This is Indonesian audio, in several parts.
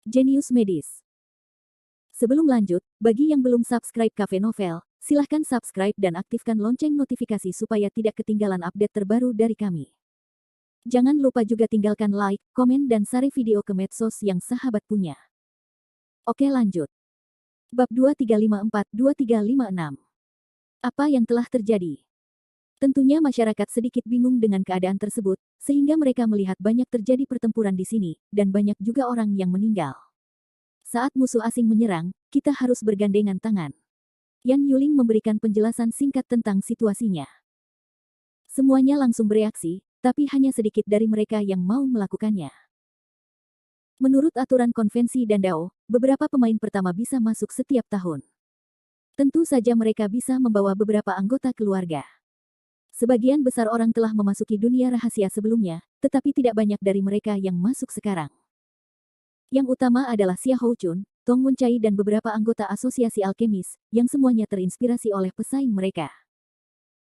Jenius Medis. Sebelum lanjut, bagi yang belum subscribe Cafe Novel, silahkan subscribe dan aktifkan lonceng notifikasi supaya tidak ketinggalan update terbaru dari kami. Jangan lupa juga tinggalkan like, komen dan share video ke medsos yang sahabat punya. Oke lanjut. Bab 2354-2356. Apa yang telah terjadi? Tentunya masyarakat sedikit bingung dengan keadaan tersebut, sehingga mereka melihat banyak terjadi pertempuran di sini, dan banyak juga orang yang meninggal. Saat musuh asing menyerang, kita harus bergandengan tangan. Yan Yuling memberikan penjelasan singkat tentang situasinya. Semuanya langsung bereaksi, tapi hanya sedikit dari mereka yang mau melakukannya. Menurut aturan konvensi dan Dao, beberapa pemain pertama bisa masuk setiap tahun. Tentu saja mereka bisa membawa beberapa anggota keluarga. Sebagian besar orang telah memasuki dunia rahasia sebelumnya, tetapi tidak banyak dari mereka yang masuk sekarang. Yang utama adalah Xia Houchun, Tong Wuncai dan beberapa anggota asosiasi alkemis, yang semuanya terinspirasi oleh pesaing mereka.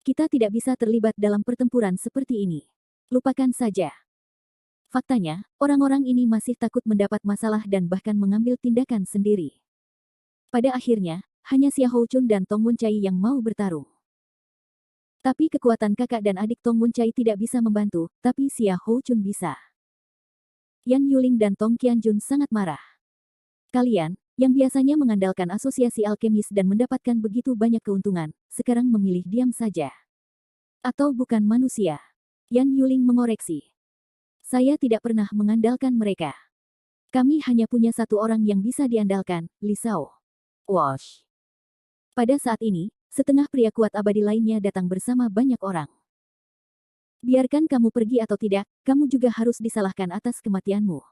Kita tidak bisa terlibat dalam pertempuran seperti ini. Lupakan saja. Faktanya, orang-orang ini masih takut mendapat masalah dan bahkan mengambil tindakan sendiri. Pada akhirnya, hanya Xia Houchun dan Tong Wuncai yang mau bertarung. Tapi kekuatan kakak dan adik Tong Wuncai tidak bisa membantu, tapi Xia Houchun bisa. Yan Yuling dan Tong Qianjun sangat marah. Kalian, yang biasanya mengandalkan asosiasi alkemis dan mendapatkan begitu banyak keuntungan, sekarang memilih diam saja. Atau bukan manusia? Yan Yuling mengoreksi. Saya tidak pernah mengandalkan mereka. Kami hanya punya satu orang yang bisa diandalkan, Li Shao. Wash. Pada saat ini, setengah pria kuat abadi lainnya datang bersama banyak orang. Biarkan kamu pergi atau tidak, kamu juga harus disalahkan atas kematianmu.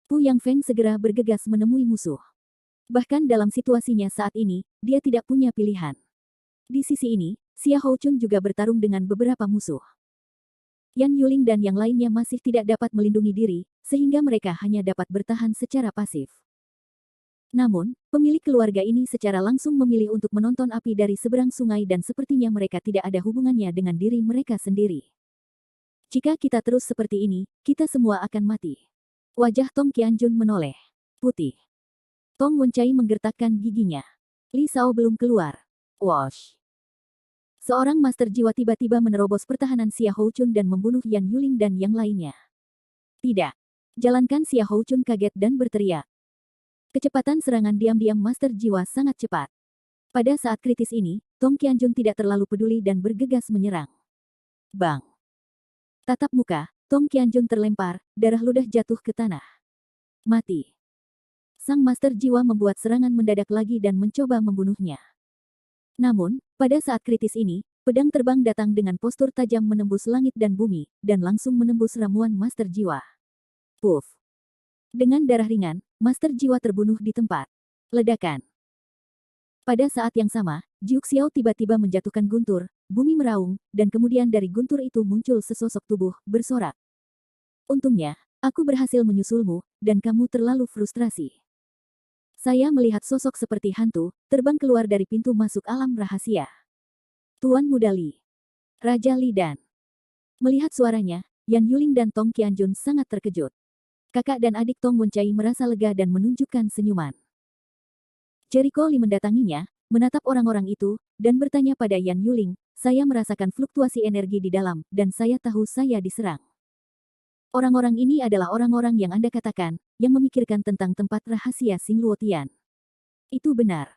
Pu Yangfeng segera bergegas menemui musuh. Bahkan dalam situasinya saat ini, dia tidak punya pilihan. Di sisi ini, Xia Houchun juga bertarung dengan beberapa musuh. Yan Yuling dan yang lainnya masih tidak dapat melindungi diri, sehingga mereka hanya dapat bertahan secara pasif. Namun, pemilik keluarga ini secara langsung memilih untuk menonton api dari seberang sungai dan sepertinya mereka tidak ada hubungannya dengan diri mereka sendiri. Jika kita terus seperti ini, kita semua akan mati. Wajah Tong Qianjun menoleh. Putih. Tong Wuncai menggertakkan giginya. Li Shao belum keluar. Wash. Seorang master jiwa tiba-tiba menerobos pertahanan Xia Houchun dan membunuh Yan Yuling dan yang lainnya. Tidak. Jalankan Xia Houchun kaget dan berteriak. Kecepatan serangan diam-diam master jiwa sangat cepat. Pada saat kritis ini, Tong Qianjun tidak terlalu peduli dan bergegas menyerang. Bang. Tatap muka, Tong Qianjun terlempar, darah ludah jatuh ke tanah. Mati. Sang master jiwa membuat serangan mendadak lagi dan mencoba membunuhnya. Namun, pada saat kritis ini, pedang terbang datang dengan postur tajam menembus langit dan bumi, dan langsung menembus ramuan master jiwa. Puff. Dengan darah ringan, master jiwa terbunuh di tempat. Ledakan. Pada saat yang sama, Jiuk Xiao tiba-tiba menjatuhkan guntur, bumi meraung, dan kemudian dari guntur itu muncul sesosok tubuh, bersorak. Untungnya, aku berhasil menyusulmu, dan kamu terlalu frustrasi. Saya melihat sosok seperti hantu, terbang keluar dari pintu masuk alam rahasia. Tuan Muda Li. Raja Li Dan. Melihat suaranya, Yan Yuling dan Tong Qianjun sangat terkejut. Kakak dan adik Tong Wuncai merasa lega dan menunjukkan senyuman. Jericho Li mendatanginya, menatap orang-orang itu, dan bertanya pada Yan Yuling, saya merasakan fluktuasi energi di dalam, dan saya tahu saya diserang. Orang-orang ini adalah orang-orang yang Anda katakan, yang memikirkan tentang tempat rahasia Xing Luotian. Itu benar.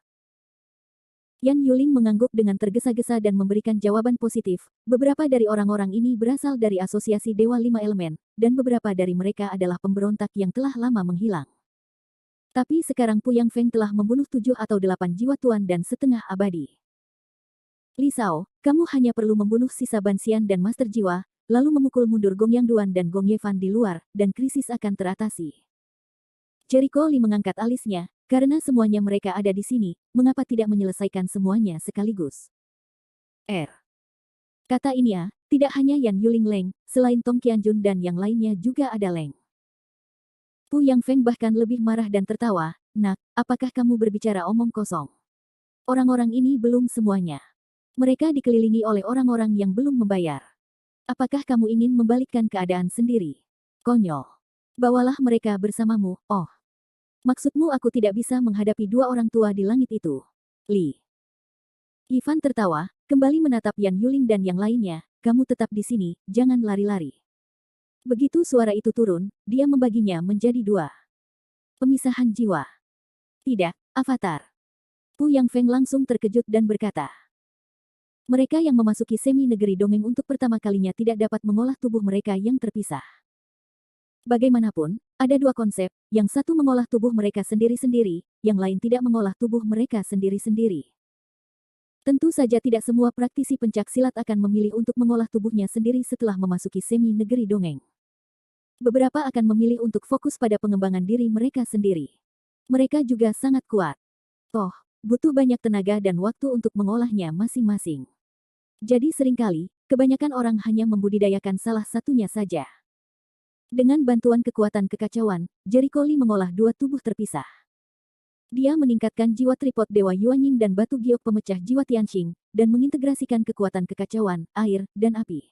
Yan Yuling mengangguk dengan tergesa-gesa dan memberikan jawaban positif. Beberapa dari orang-orang ini berasal dari Asosiasi Dewa Lima Elemen, dan beberapa dari mereka adalah pemberontak yang telah lama menghilang. Tapi sekarang Pu Yangfeng telah membunuh 7 atau 8 jiwa tuan dan setengah abadi. Li Shao, kamu hanya perlu membunuh sisa Banxian dan Master Jiwa, lalu memukul mundur Gong Yangduan dan Gong Yevan di luar, dan krisis akan teratasi. Jericho Li mengangkat alisnya, karena semuanya mereka ada di sini, mengapa tidak menyelesaikan semuanya sekaligus? Kata ini ya, tidak hanya Yan Yuling Leng, selain Tong Qianjun dan yang lainnya juga ada Leng. Pu Yangfeng bahkan lebih marah dan tertawa, nak, apakah kamu berbicara omong kosong? Orang-orang ini belum semuanya. Mereka dikelilingi oleh orang-orang yang belum membayar. Apakah kamu ingin membalikkan keadaan sendiri? Konyol. Bawalah mereka bersamamu, oh. Maksudmu aku tidak bisa menghadapi dua orang tua di langit itu? Li. Ivan tertawa, kembali menatap Yan Yuling dan yang lainnya. Kamu tetap di sini, jangan lari-lari. Begitu suara itu turun, dia membaginya menjadi dua. Pemisahan jiwa. Tidak, Avatar. Pu Yang Feng langsung terkejut dan berkata. Mereka yang memasuki semi negeri dongeng untuk pertama kalinya tidak dapat mengolah tubuh mereka yang terpisah. Bagaimanapun, ada dua konsep, yang satu mengolah tubuh mereka sendiri-sendiri, yang lain tidak mengolah tubuh mereka sendiri-sendiri. Tentu saja tidak semua praktisi pencak silat akan memilih untuk mengolah tubuhnya sendiri setelah memasuki semi negeri dongeng. Beberapa akan memilih untuk fokus pada pengembangan diri mereka sendiri. Mereka juga sangat kuat. Toh, butuh banyak tenaga dan waktu untuk mengolahnya masing-masing. Jadi seringkali, kebanyakan orang hanya membudidayakan salah satunya saja. Dengan bantuan kekuatan kekacauan, Jericho Lee mengolah dua tubuh terpisah. Dia meningkatkan jiwa tripod Dewa Yuanying dan batu giok pemecah jiwa Tianqing, dan mengintegrasikan kekuatan kekacauan, air, dan api.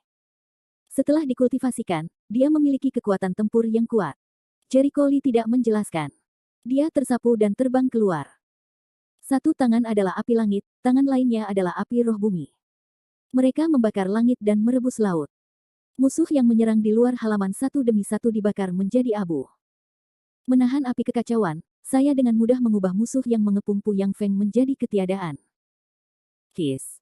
Setelah dikultivasikan, dia memiliki kekuatan tempur yang kuat. Jericho Lee tidak menjelaskan. Dia tersapu dan terbang keluar. Satu tangan adalah api langit, tangan lainnya adalah api roh bumi. Mereka membakar langit dan merebus laut. Musuh yang menyerang di luar halaman satu demi satu dibakar menjadi abu. Menahan api kekacauan, saya dengan mudah mengubah musuh yang mengepung Pu Yang Feng menjadi ketiadaan. Kiss.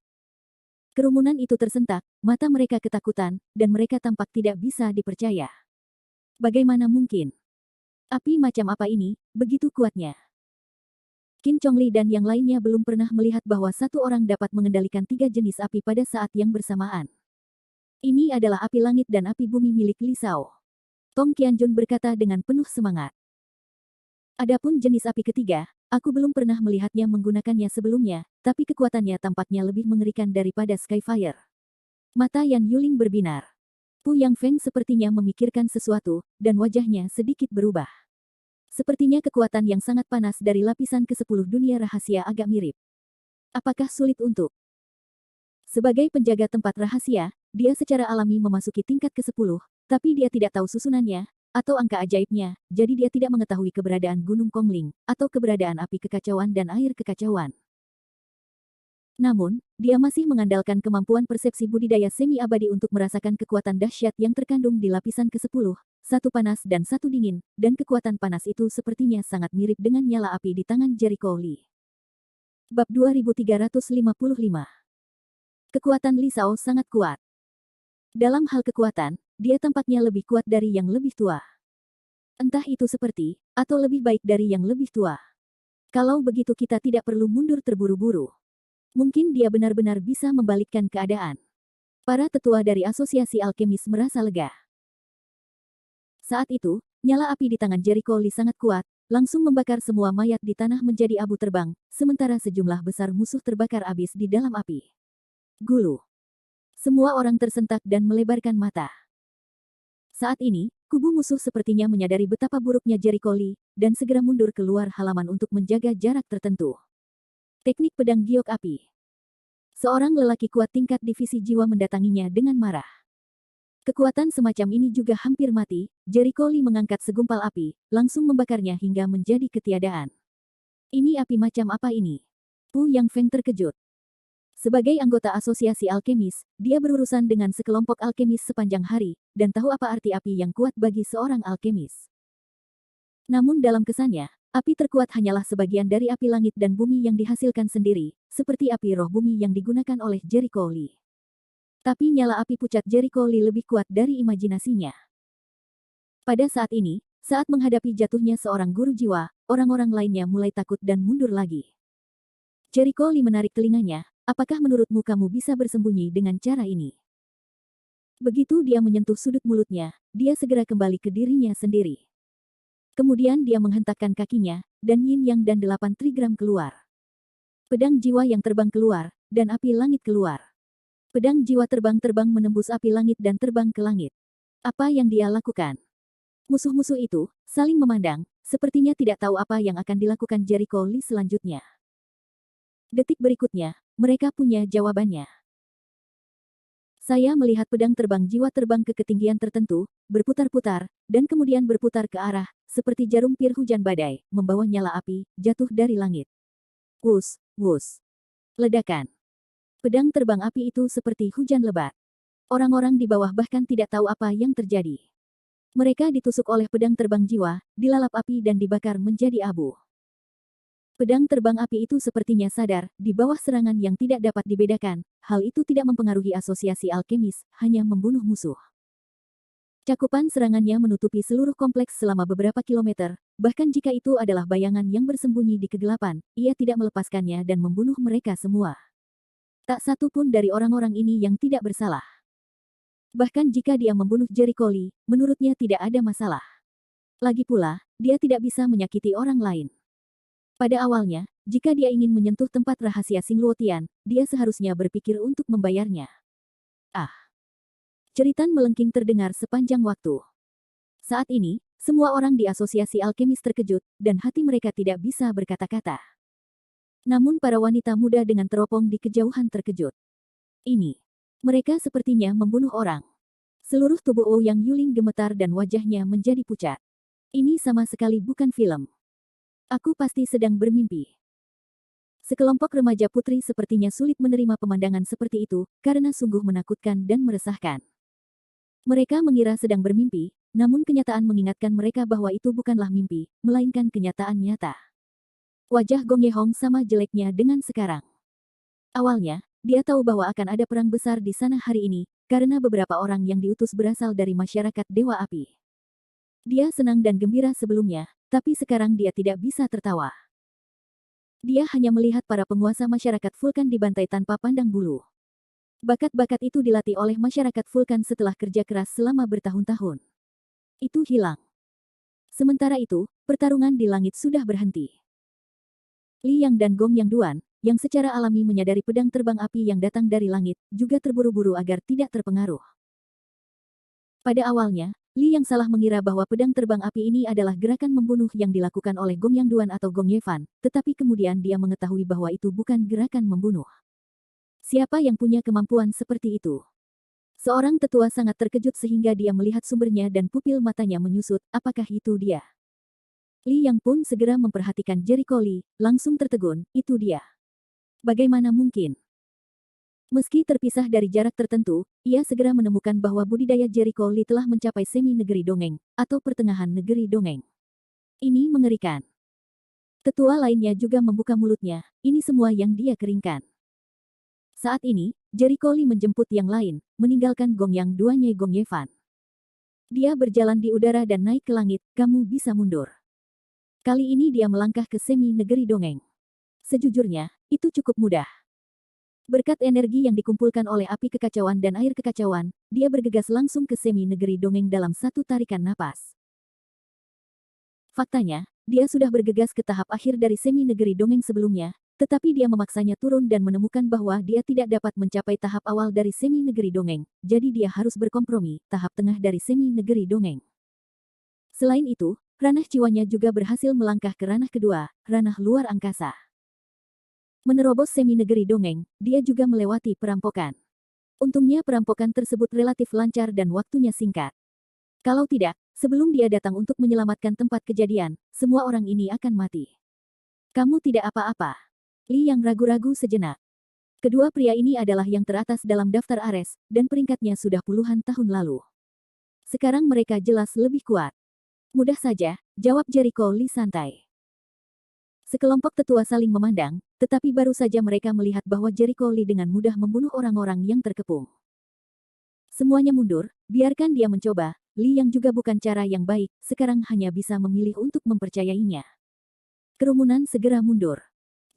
Kerumunan itu tersentak, mata mereka ketakutan, dan mereka tampak tidak bisa dipercaya. Bagaimana mungkin? Api macam apa ini, begitu kuatnya? Qin Chongli dan yang lainnya belum pernah melihat bahwa satu orang dapat mengendalikan tiga jenis api pada saat yang bersamaan. Ini adalah api langit dan api bumi milik Li Shao. Tong Qianjun berkata dengan penuh semangat. Adapun jenis api ketiga, aku belum pernah melihatnya menggunakannya sebelumnya, tapi kekuatannya tampaknya lebih mengerikan daripada Skyfire. Mata Yan Yuling berbinar. Pu Yang Feng sepertinya memikirkan sesuatu, dan wajahnya sedikit berubah. Sepertinya kekuatan yang sangat panas dari lapisan ke-10 dunia rahasia agak mirip. Apakah sulit untuk? Sebagai penjaga tempat rahasia, dia secara alami memasuki tingkat ke-10, tapi dia tidak tahu susunannya, atau angka ajaibnya, jadi dia tidak mengetahui keberadaan Gunung Kongling, atau keberadaan api kekacauan dan air kekacauan. Namun, dia masih mengandalkan kemampuan persepsi budidaya semi-abadi untuk merasakan kekuatan dahsyat yang terkandung di lapisan ke-10, satu panas dan satu dingin, dan kekuatan panas itu sepertinya sangat mirip dengan nyala api di tangan Jericho Lee. Bab 2355. Kekuatan Li Shao sangat kuat. Dalam hal kekuatan, dia tampaknya lebih kuat dari yang lebih tua. Entah itu seperti, atau lebih baik dari yang lebih tua. Kalau begitu kita tidak perlu mundur terburu-buru. Mungkin dia benar-benar bisa membalikkan keadaan. Para tetua dari asosiasi alkemis merasa lega. Saat itu, nyala api di tangan Jericho Lee sangat kuat, langsung membakar semua mayat di tanah menjadi abu terbang, sementara sejumlah besar musuh terbakar habis di dalam api. Gulu. Semua orang tersentak dan melebarkan mata. Saat ini, kubu musuh sepertinya menyadari betapa buruknya Jericho Lee, dan segera mundur keluar halaman untuk menjaga jarak tertentu. Teknik pedang giok api. Seorang lelaki kuat tingkat divisi jiwa mendatanginya dengan marah. Kekuatan semacam ini juga hampir mati, Jericho Lee mengangkat segumpal api, langsung membakarnya hingga menjadi ketiadaan. Ini api macam apa ini? Pu Yang Feng terkejut. Sebagai anggota asosiasi alkemis, dia berurusan dengan sekelompok alkemis sepanjang hari, dan tahu apa arti api yang kuat bagi seorang alkemis. Namun dalam kesannya, api terkuat hanyalah sebagian dari api langit dan bumi yang dihasilkan sendiri, seperti api roh bumi yang digunakan oleh Jericho Lee. Tapi nyala api pucat Jericho Lee lebih kuat dari imajinasinya. Pada saat ini, saat menghadapi jatuhnya seorang guru jiwa, orang-orang lainnya mulai takut dan mundur lagi. Jericho Lee menarik telinganya. Apakah menurutmu kamu bisa bersembunyi dengan cara ini? Begitu dia menyentuh sudut mulutnya, dia segera kembali ke dirinya sendiri. Kemudian dia menghentakkan kakinya, dan yin yang dan 8 trigram keluar. Pedang jiwa yang terbang keluar, dan api langit keluar. Pedang jiwa terbang-terbang menembus api langit dan terbang ke langit. Apa yang dia lakukan? Musuh-musuh itu saling memandang, sepertinya tidak tahu apa yang akan dilakukan Jericho Lee selanjutnya. Detik berikutnya, mereka punya jawabannya. Saya melihat pedang terbang jiwa terbang ke ketinggian tertentu, berputar-putar, dan kemudian berputar ke arah, seperti jarum pir hujan badai, membawa nyala api, jatuh dari langit. Wus, wus. Ledakan. Pedang terbang api itu seperti hujan lebat. Orang-orang di bawah bahkan tidak tahu apa yang terjadi. Mereka ditusuk oleh pedang terbang jiwa, dilalap api dan dibakar menjadi abu. Pedang terbang api itu sepertinya sadar, di bawah serangan yang tidak dapat dibedakan, hal itu tidak mempengaruhi asosiasi alkemis, hanya membunuh musuh. Cakupan serangannya menutupi seluruh kompleks selama beberapa kilometer, bahkan jika itu adalah bayangan yang bersembunyi di kegelapan, ia tidak melepaskannya dan membunuh mereka semua. Tak satu pun dari orang-orang ini yang tidak bersalah. Bahkan jika dia membunuh Jericho Lee, menurutnya tidak ada masalah. Lagi pula, dia tidak bisa menyakiti orang lain. Pada awalnya, jika dia ingin menyentuh tempat rahasia Xing Luotian, dia seharusnya berpikir untuk membayarnya. Ah! Ceritan melengking terdengar sepanjang waktu. Saat ini, semua orang di asosiasi alkemis terkejut, dan hati mereka tidak bisa berkata-kata. Namun para wanita muda dengan teropong di kejauhan terkejut. Ini. Mereka sepertinya membunuh orang. Seluruh tubuh Ouyang Yuling gemetar dan wajahnya menjadi pucat. Ini sama sekali bukan film. Aku pasti sedang bermimpi. Sekelompok remaja putri sepertinya sulit menerima pemandangan seperti itu, karena sungguh menakutkan dan meresahkan. Mereka mengira sedang bermimpi, namun kenyataan mengingatkan mereka bahwa itu bukanlah mimpi, melainkan kenyataan nyata. Wajah Gong Yehong sama jeleknya dengan sekarang. Awalnya, dia tahu bahwa akan ada perang besar di sana hari ini, karena beberapa orang yang diutus berasal dari masyarakat Dewa Api. Dia senang dan gembira sebelumnya, tapi sekarang dia tidak bisa tertawa. Dia hanya melihat para penguasa masyarakat Vulkan dibantai tanpa pandang bulu. Bakat-bakat itu dilatih oleh masyarakat Vulkan setelah kerja keras selama bertahun-tahun. Itu hilang. Sementara itu, pertarungan di langit sudah berhenti. Li Yang dan Gong Yang Duan, yang secara alami menyadari pedang terbang api yang datang dari langit, juga terburu-buru agar tidak terpengaruh. Pada awalnya, Li Yang salah mengira bahwa pedang terbang api ini adalah gerakan membunuh yang dilakukan oleh Gong Yang Duan atau Gong Yefan, tetapi kemudian dia mengetahui bahwa itu bukan gerakan membunuh. Siapa yang punya kemampuan seperti itu? Seorang tetua sangat terkejut sehingga dia melihat sumbernya dan pupil matanya menyusut, apakah itu dia? Li Yang pun segera memperhatikan Jericho Lee, langsung tertegun, itu dia. Bagaimana mungkin? Meski terpisah dari jarak tertentu, ia segera menemukan bahwa budidaya Jericho Lee telah mencapai semi negeri dongeng, atau pertengahan negeri dongeng. Ini mengerikan. Tetua lainnya juga membuka mulutnya, ini semua yang dia keringkan. Saat ini, Jericho Lee menjemput yang lain, meninggalkan Gong Yang Duanya Gong Yefan. Dia berjalan di udara dan naik ke langit, kamu bisa mundur. Kali ini dia melangkah ke semi negeri dongeng. Sejujurnya, itu cukup mudah. Berkat energi yang dikumpulkan oleh api kekacauan dan air kekacauan, dia bergegas langsung ke semi negeri dongeng dalam satu tarikan napas. Faktanya, dia sudah bergegas ke tahap akhir dari semi negeri dongeng sebelumnya, tetapi dia memaksanya turun dan menemukan bahwa dia tidak dapat mencapai tahap awal dari semi negeri dongeng, jadi dia harus berkompromi, tahap tengah dari semi negeri dongeng. Selain itu, ranah jiwanya juga berhasil melangkah ke ranah kedua, ranah luar angkasa. Menerobos semi negeri dongeng, dia juga melewati perampokan. Untungnya perampokan tersebut relatif lancar dan waktunya singkat. Kalau tidak, sebelum dia datang untuk menyelamatkan tempat kejadian, semua orang ini akan mati. Kamu tidak apa-apa. Li Yang ragu-ragu sejenak. Kedua pria ini adalah yang teratas dalam daftar Ares, dan peringkatnya sudah puluhan tahun lalu. Sekarang mereka jelas lebih kuat. Mudah saja, jawab Jericho Lee santai. Sekelompok tetua saling memandang, tetapi baru saja mereka melihat bahwa Jericho Lee dengan mudah membunuh orang-orang yang terkepung. Semuanya mundur, biarkan dia mencoba, Li Yang juga bukan cara yang baik, sekarang hanya bisa memilih untuk mempercayainya. Kerumunan segera mundur.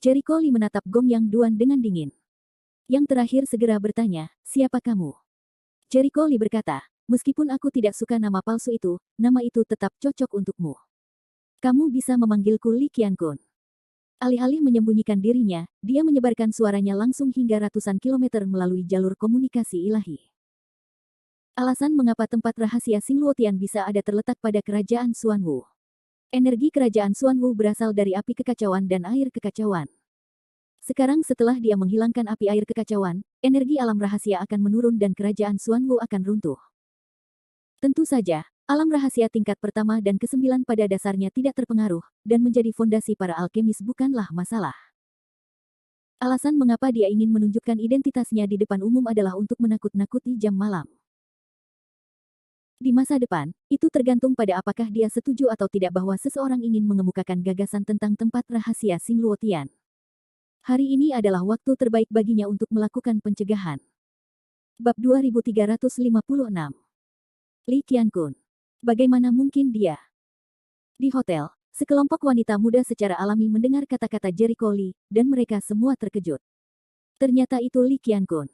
Jericho Lee menatap Gong Yang Duan dengan dingin. Yang terakhir segera bertanya, siapa kamu? Jericho Lee berkata, meskipun aku tidak suka nama palsu itu, nama itu tetap cocok untukmu. Kamu bisa memanggilku Li Qiankun. Alih-alih menyembunyikan dirinya, dia menyebarkan suaranya langsung hingga ratusan kilometer melalui jalur komunikasi ilahi. Alasan mengapa tempat rahasia Xing Luotian bisa ada terletak pada kerajaan Xuanwu. Energi kerajaan Xuanwu berasal dari api kekacauan dan air kekacauan. Sekarang setelah dia menghilangkan api air kekacauan, energi alam rahasia akan menurun dan kerajaan Xuanwu akan runtuh. Tentu saja, alam rahasia tingkat pertama dan ke-9 pada dasarnya tidak terpengaruh, dan menjadi fondasi para alkemis bukanlah masalah. Alasan mengapa dia ingin menunjukkan identitasnya di depan umum adalah untuk menakut-nakuti jam malam. Di masa depan, itu tergantung pada apakah dia setuju atau tidak bahwa seseorang ingin mengemukakan gagasan tentang tempat rahasia Xingluotian. Hari ini adalah waktu terbaik baginya untuk melakukan pencegahan. Bab 2356. Li Qiankun. Bagaimana mungkin dia? Di hotel, sekelompok wanita muda secara alami mendengar kata-kata Jericho Li, dan mereka semua terkejut. Ternyata itu Li Qiankun.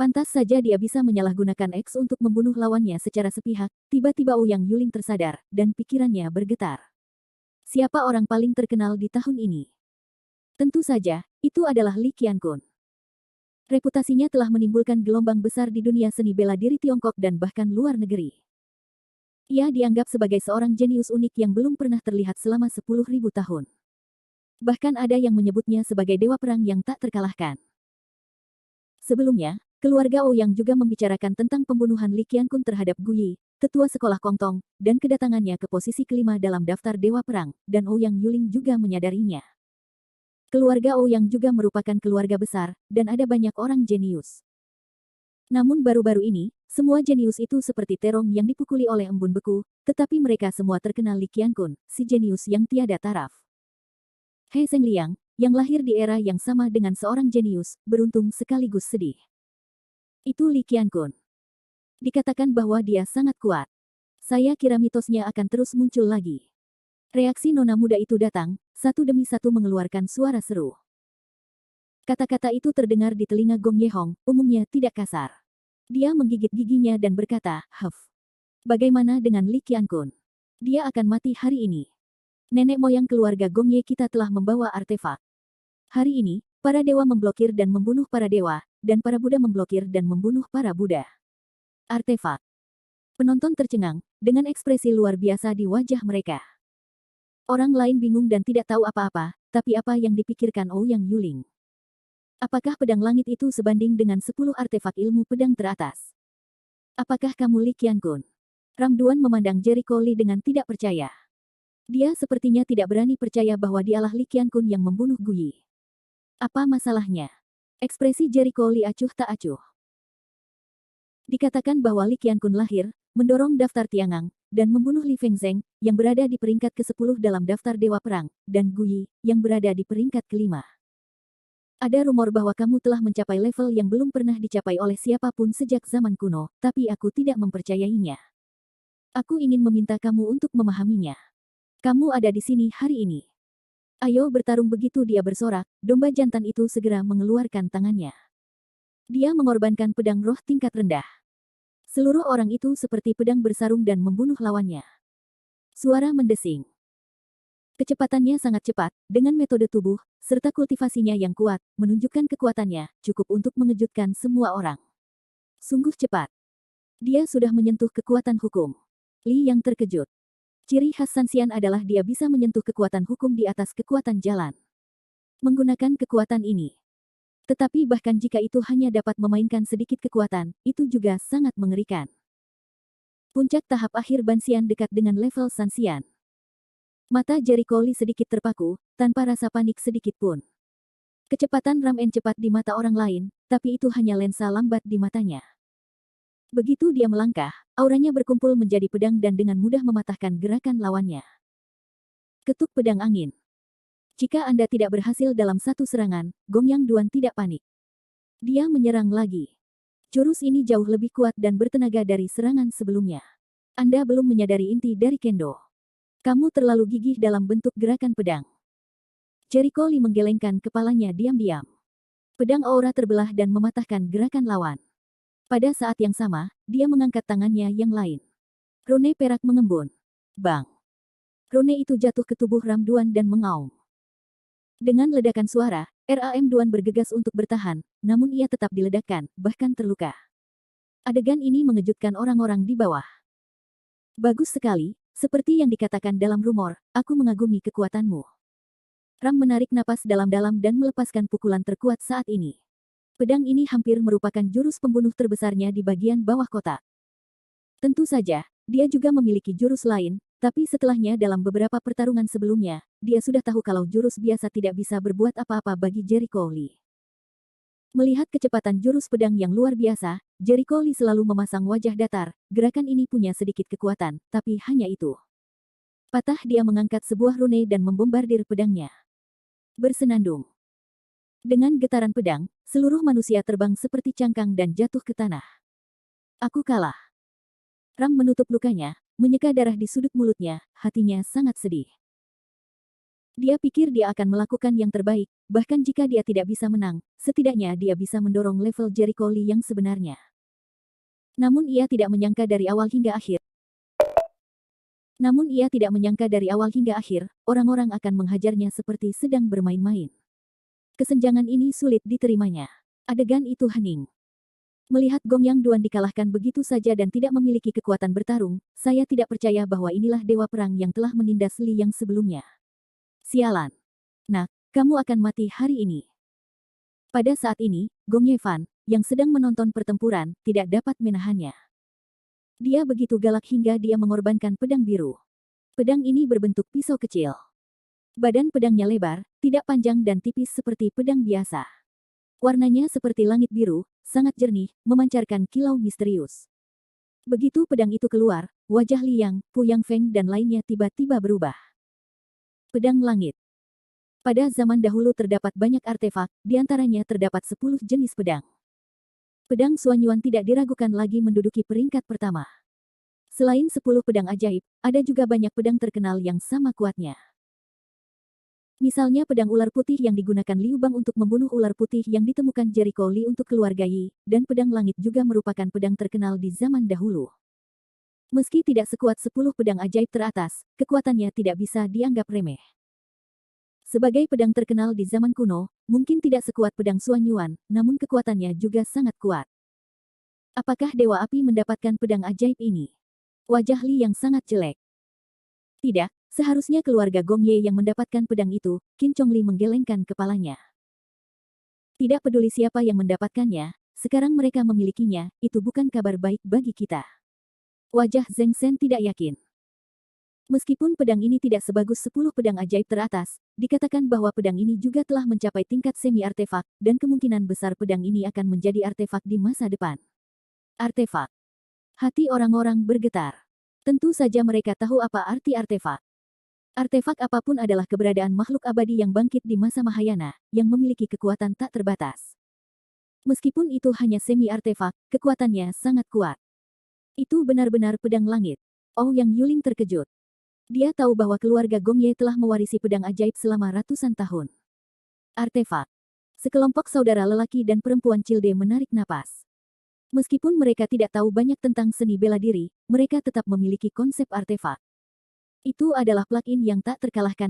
Pantas saja dia bisa menyalahgunakan X untuk membunuh lawannya secara sepihak. Tiba-tiba Ouyang Yuling tersadar, dan pikirannya bergetar. Siapa orang paling terkenal di tahun ini? Tentu saja, itu adalah Li Qiankun. Reputasinya telah menimbulkan gelombang besar di dunia seni bela diri Tiongkok dan bahkan luar negeri. Ia dianggap sebagai seorang jenius unik yang belum pernah terlihat selama 10.000 tahun. Bahkan ada yang menyebutnya sebagai dewa perang yang tak terkalahkan. Sebelumnya, keluarga Ouyang juga membicarakan tentang pembunuhan Li Qiankun terhadap Gu Yi, tetua sekolah Kongtong, dan kedatangannya ke posisi kelima dalam daftar dewa perang, dan Ouyang Yuling juga menyadarinya. Keluarga Ouyang juga merupakan keluarga besar, dan ada banyak orang jenius. Namun baru-baru ini, semua jenius itu seperti terong yang dipukuli oleh embun beku, tetapi mereka semua terkenal Li Qiankun, si jenius yang tiada taraf. He Zhengliang, yang lahir di era yang sama dengan seorang jenius, beruntung sekaligus sedih. Itu Li Qiankun. Dikatakan bahwa dia sangat kuat. Saya kira mitosnya akan terus muncul lagi. Reaksi nona muda itu datang, satu demi satu mengeluarkan suara seru. Kata-kata itu terdengar di telinga Gong Yehong, umumnya tidak kasar. Dia menggigit giginya dan berkata, "Huff. Bagaimana dengan Li Qiankun? Dia akan mati hari ini. Nenek moyang keluarga Gong Ye kita telah membawa artefak. Hari ini, para dewa memblokir dan membunuh para dewa, dan para Buddha memblokir dan membunuh para Buddha." Artefak. Penonton tercengang, dengan ekspresi luar biasa di wajah mereka. Orang lain bingung dan tidak tahu apa-apa, tapi apa yang dipikirkan Ouyang Yuling? Apakah pedang langit itu sebanding dengan 10 artefak ilmu pedang teratas? Apakah kamu Li Qiankun? Ram Duan memandang Jericho Li dengan tidak percaya. Dia sepertinya tidak berani percaya bahwa dialah Li Qiankun yang membunuh Gu Yi. Apa masalahnya? Ekspresi Jericho Li acuh tak acuh. Dikatakan bahwa Li Qiankun lahir, mendorong daftar Tiangang, dan membunuh Li Fengzheng, yang berada di peringkat ke-10 dalam daftar Dewa Perang, dan Gu Yi, yang berada di peringkat ke-5. Ada rumor bahwa kamu telah mencapai level yang belum pernah dicapai oleh siapapun sejak zaman kuno, tapi aku tidak mempercayainya. Aku ingin meminta kamu untuk memahaminya. Kamu ada di sini hari ini. Ayo bertarung, begitu dia bersorak, domba jantan itu segera mengeluarkan tangannya. Dia mengorbankan pedang roh tingkat rendah. Seluruh orang itu seperti pedang bersarung dan membunuh lawannya. Suara mendesing. Kecepatannya sangat cepat, dengan metode tubuh, serta kultivasinya yang kuat, menunjukkan kekuatannya, cukup untuk mengejutkan semua orang. Sungguh cepat. Dia sudah menyentuh kekuatan hukum. Li yang terkejut. Ciri khas Sanxian adalah dia bisa menyentuh kekuatan hukum di atas kekuatan jalan. Menggunakan kekuatan ini. Tetapi bahkan jika itu hanya dapat memainkan sedikit kekuatan, itu juga sangat mengerikan. Puncak tahap akhir Banxian dekat dengan level Sanxian. Mata Jericho Li sedikit terpaku, tanpa rasa panik sedikit pun. Kecepatan Ram En cepat di mata orang lain, tapi itu hanya lensa lambat di matanya. Begitu dia melangkah, auranya berkumpul menjadi pedang dan dengan mudah mematahkan gerakan lawannya. Ketuk pedang angin. Jika Anda tidak berhasil dalam satu serangan, Gongyang Duan tidak panik. Dia menyerang lagi. Jurus ini jauh lebih kuat dan bertenaga dari serangan sebelumnya. Anda belum menyadari inti dari kendo. Kamu terlalu gigih dalam bentuk gerakan pedang. Jericho Li menggelengkan kepalanya diam-diam. Pedang aura terbelah dan mematahkan gerakan lawan. Pada saat yang sama, dia mengangkat tangannya yang lain. Rune perak mengembun. Bang! Rune itu jatuh ke tubuh Ram Duan dan mengaum. Dengan ledakan suara, Ram Duan bergegas untuk bertahan, namun ia tetap diledakkan, bahkan terluka. Adegan ini mengejutkan orang-orang di bawah. Bagus sekali, seperti yang dikatakan dalam rumor, aku mengagumi kekuatanmu. Ram menarik napas dalam-dalam dan melepaskan pukulan terkuat saat ini. Pedang ini hampir merupakan jurus pembunuh terbesarnya di bagian bawah kotak. Tentu saja, dia juga memiliki jurus lain, tapi setelahnya dalam beberapa pertarungan sebelumnya, dia sudah tahu kalau jurus biasa tidak bisa berbuat apa-apa bagi Jericho Lee. Melihat kecepatan jurus pedang yang luar biasa, Jericho Lee selalu memasang wajah datar, gerakan ini punya sedikit kekuatan, tapi hanya itu. Patah dia mengangkat sebuah rune dan membombardir pedangnya. Bersenandung. Dengan getaran pedang, seluruh manusia terbang seperti cangkang dan jatuh ke tanah. Aku kalah. Ram menutup lukanya, menyeka darah di sudut mulutnya, hatinya sangat sedih. Dia pikir dia akan melakukan yang terbaik, bahkan jika dia tidak bisa menang, setidaknya dia bisa mendorong level Jericho Lee yang sebenarnya. Namun ia tidak menyangka dari awal hingga akhir, orang-orang akan menghajarnya seperti sedang bermain-main. Kesenjangan ini sulit diterimanya. Adegan itu hening. Melihat Gong Yang Duan dikalahkan begitu saja dan tidak memiliki kekuatan bertarung, saya tidak percaya bahwa inilah dewa perang yang telah menindas Li yang sebelumnya. Sialan. Nak, kamu akan mati hari ini. Pada saat ini, Gong Yefan, yang sedang menonton pertempuran, tidak dapat menahannya. Dia begitu galak hingga dia mengorbankan pedang biru. Pedang ini berbentuk pisau kecil. Badan pedangnya lebar, tidak panjang dan tipis seperti pedang biasa. Warnanya seperti langit biru, sangat jernih, memancarkan kilau misterius. Begitu pedang itu keluar, wajah Liang, Pu Yang Feng dan lainnya tiba-tiba berubah. Pedang langit. Pada zaman dahulu terdapat banyak artefak, diantaranya terdapat 10 jenis pedang. Pedang Suanyuan tidak diragukan lagi menduduki peringkat pertama. Selain 10 pedang ajaib, ada juga banyak pedang terkenal yang sama kuatnya. Misalnya pedang ular putih yang digunakan Liu Bang untuk membunuh ular putih yang ditemukan Jericho Lee untuk keluarga Yi, dan pedang langit juga merupakan pedang terkenal di zaman dahulu. Meski tidak sekuat 10 pedang ajaib teratas, kekuatannya tidak bisa dianggap remeh. Sebagai pedang terkenal di zaman kuno, mungkin tidak sekuat pedang Suanyuan, namun kekuatannya juga sangat kuat. Apakah Dewa Api mendapatkan pedang ajaib ini? Wajah Li yang sangat jelek. Tidak, seharusnya keluarga Gong Ye yang mendapatkan pedang itu, Qin Chongli menggelengkan kepalanya. Tidak peduli siapa yang mendapatkannya, sekarang mereka memilikinya, itu bukan kabar baik bagi kita. Wajah Zheng Shen tidak yakin. Meskipun pedang ini tidak sebagus 10 pedang ajaib teratas, dikatakan bahwa pedang ini juga telah mencapai tingkat semi-artefak, dan kemungkinan besar pedang ini akan menjadi artefak di masa depan. Artefak. Hati orang-orang bergetar. Tentu saja mereka tahu apa arti artefak. Artefak apapun adalah keberadaan makhluk abadi yang bangkit di masa Mahayana, yang memiliki kekuatan tak terbatas. Meskipun itu hanya semi-artefak, kekuatannya sangat kuat. Itu benar-benar pedang langit. Ouyang Yuling terkejut. Dia tahu bahwa keluarga Gong Ye telah mewarisi pedang ajaib selama ratusan tahun. Artefak. Sekelompok saudara lelaki dan perempuan Cilde menarik napas. Meskipun mereka tidak tahu banyak tentang seni bela diri, mereka tetap memiliki konsep artefak. Itu adalah plug-in yang tak terkalahkan.